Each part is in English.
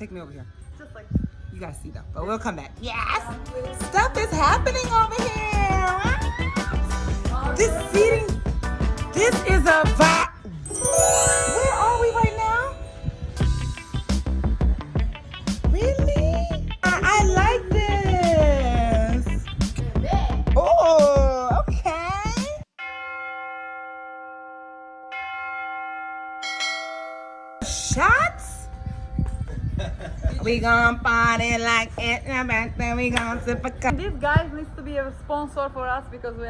Take me over here. Just like You gotta see though, but we'll come back. Yes! Stuff is happening over here. This seating, this is a vibe. Where are we right now? Really? I like this. Oh, okay. Shots? We gon' party like it, and then we gon' sip a cup. these guys needs to be a sponsor for us because we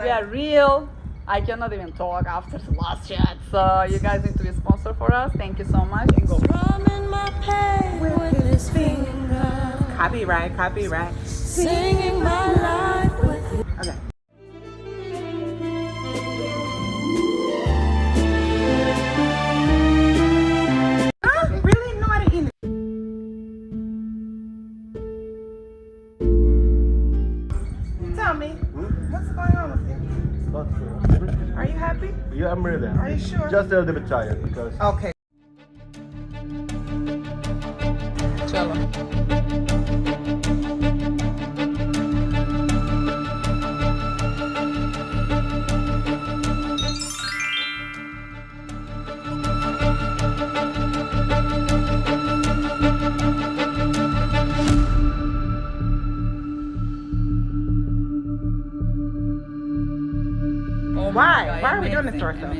are real. I cannot even talk after the last chat, so you guys need to be a sponsor for us. Thank you so much and go. Strumming my pain with his finger, Copyright. singing my life with his. Okay. Really? No, I didn't eat it. Tell me, what's going on with you? Are you happy? Yeah, I'm really. Are you sure? Just a little bit tired because Okay. Chalo. Why? Why are we doing this to ourselves?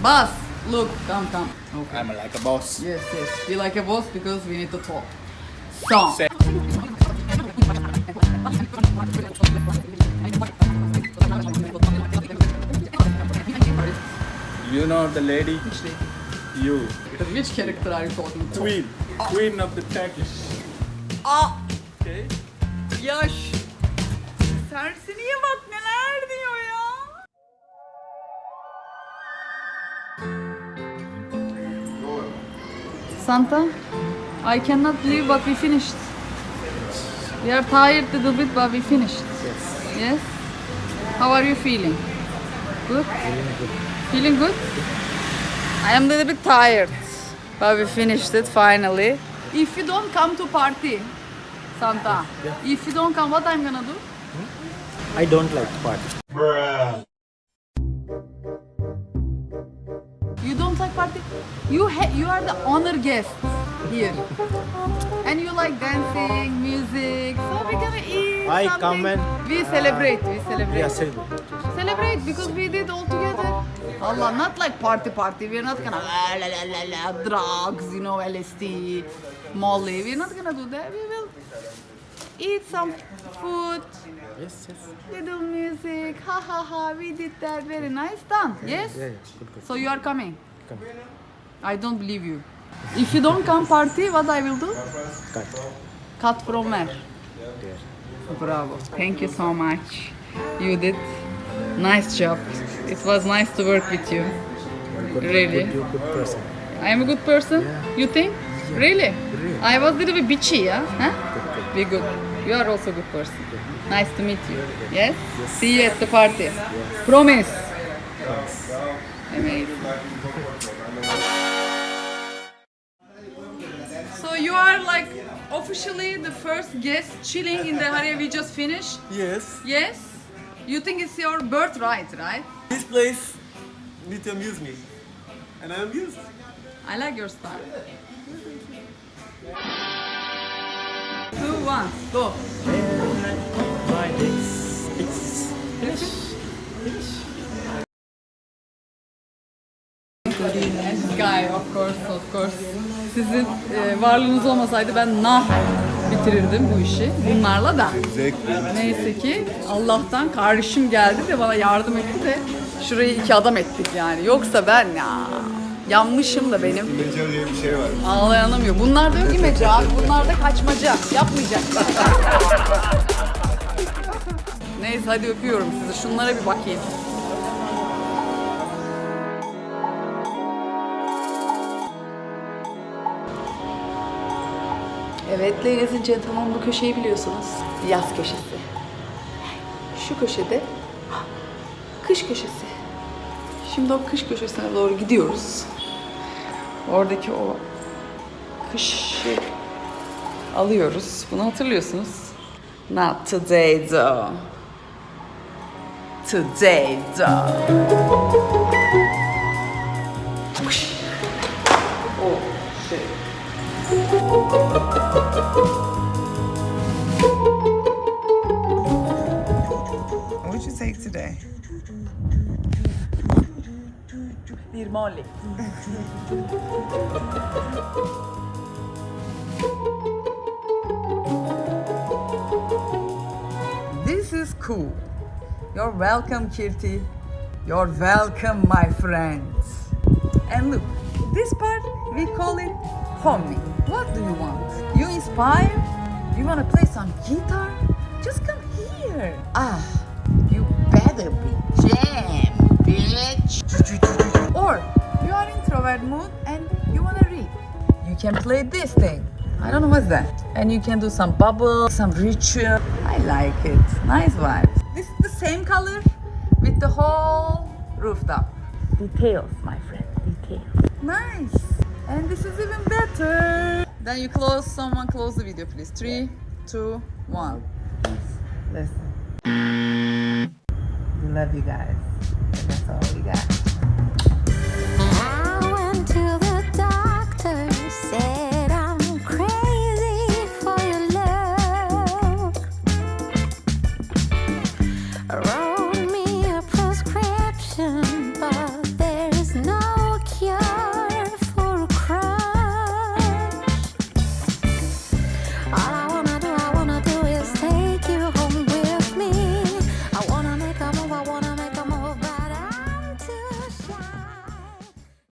Boss, look, come. Okay. I'm like a boss. Yes. Be like a boss because we need to talk. So. You know the lady? Which lady? You. Which character are you talking to? Queen of the Turkish. Aa, Okay. yaş. Tersiniye bak neler diyor ya. Santa, I cannot believe but we finished. We are tired a little bit but we finished. Yes. How are you feeling? Good? Feeling good? I am a little bit tired. But we finished it finally. If you don't come to party, Santa, if you don't come, what I'm gonna do? I don't like party. You don't like party? You are the honor guest here. And you like dancing, music, so we're gonna eat I something. come and, we celebrate. Yeah, celebrate. Celebrate because we did all together. Allah, not like party. We're not gonna drugs, you know, LSD, Molly. We're not gonna do that. We will eat some food, Yes. little music. Ha. We did that. Very nice. Done. Yes. Yeah, good. So you are coming. Come. I don't believe you. If you don't come party, what I will do? Cut. Cut from where? There. Bravo. Thank you so much. You did. Nice job. It was nice to work with you. Really? You're a good person. I am a good person? Yeah. You think? Really? Really. I was a little bit bitchy, yeah? Huh? Good. Be good. You are also a good person. Nice to meet you. Yes? See you at the party. Promise. Amazing. So you are like officially the first guest chilling in the area we just finished? Yes, Yes? You think it's your birthright, right? this place need to amuse me, and I'm amused. I like your style. 2, 1, go. My it's Guy, of course. Sizin varlığınız olmasaydı ben bitirirdim bu işi bunlarla da. Neyse ki Allah'tan kardeşim geldi de bana yardım etti de şurayı 2 adam ettik yani. Yoksa ben yanmışım da benim. İmece diye bir şey var. Ağlayanamıyor. Bunlarda yok imece abi. Bunlarda kaçmaca. Yapmayacaklar. Neyse hadi öpüyorum sizi. Şunlara bir bakayım. Evet ladies and gentlemen, bu köşeyi biliyorsunuz. Yaz köşesi. Şu köşede kış köşesi. Şimdi o kış köşesine doğru gidiyoruz. Oradaki o kışı alıyoruz. Bunu hatırlıyorsunuz. Not today though. Today though. Oh shit. What'd you take today? Nirmali. This is cool. You're welcome, Kirti. You're welcome, my friends. And look, this part, we call it homie. What do you want? You inspire? You want to play some guitar? Just come here. Ah, you better be jam, bitch. Or you are introvert mood and you want to read. You can play this thing. I don't know what's that. And you can do some bubble, some ritual. I like it. Nice vibes. This is the same color with the whole rooftop. Details, my friend. Details. Nice. And this is even better. Then you close. Someone close the video, please. 3, 2, 1. Listen. We love you guys. That's all we got.